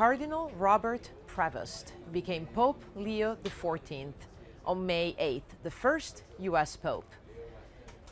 Cardinal Robert Prevost became Pope Leo XIV on May 8th, the first US Pope.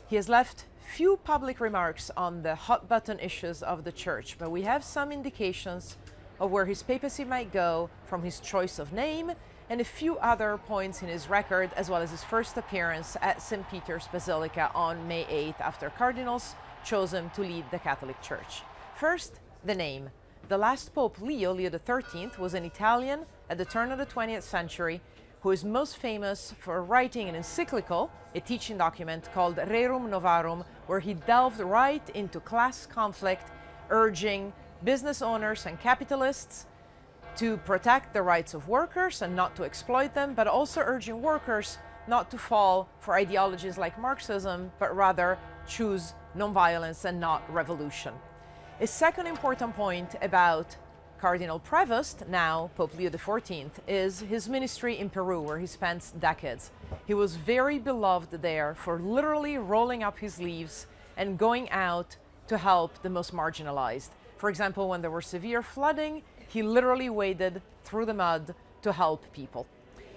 He has left few public remarks on the hot-button issues of the Church, but we have some indications of where his papacy might go from his choice of name and a few other points in his record, as well as his first appearance at St. Peter's Basilica on May 8th after cardinals chose him to lead the Catholic Church. First, the name. The last Pope, Leo XIII, was an Italian at the turn of the 20th century who is most famous for writing an encyclical, a teaching document called Rerum Novarum, where he delved right into class conflict, urging business owners and capitalists to protect the rights of workers and not to exploit them, but also urging workers not to fall for ideologies like Marxism, but rather choose nonviolence and not revolution. A second important point about Cardinal Prevost, now Pope Leo XIV, is his ministry in Peru, where he spent decades. He was very beloved there for literally rolling up his sleeves and going out to help the most marginalized. For example, when there were severe flooding, he literally waded through the mud to help people.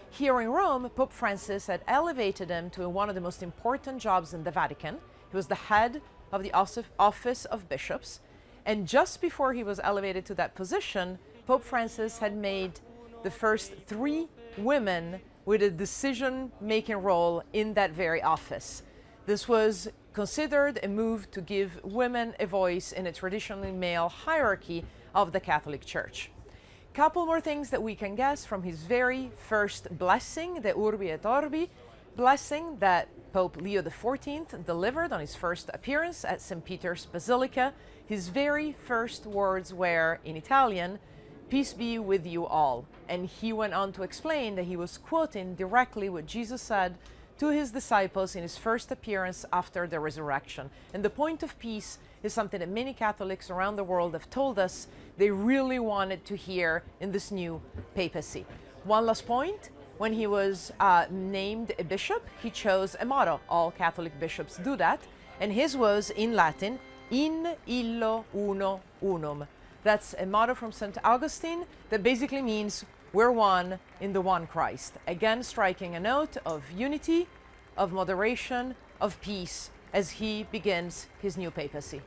Here in Rome, Pope Francis had elevated him to one of the most important jobs in the Vatican. He was the head of the Office of Bishops. And just before he was elevated to that position, Pope Francis had made the first 3 women with a decision-making role in that very office. This was considered a move to give women a voice in a traditionally male hierarchy of the Catholic Church. Couple more things that we can guess from his very first blessing, the Urbi et Orbi blessing that Pope Leo XIV delivered on his first appearance at St. Peter's Basilica. His very first words were, in Italian, "Peace be with you all." And he went on to explain that he was quoting directly what Jesus said to his disciples in his first appearance after the resurrection. And the point of peace is something that many Catholics around the world have told us they really wanted to hear in this new papacy. One last point. When he was named a bishop, he chose a motto. All Catholic bishops do that. And his was, in Latin, In illo uno unum. That's a motto from St. Augustine that basically means we're one in the one Christ. Again, striking a note of unity, of moderation, of peace as he begins his new papacy.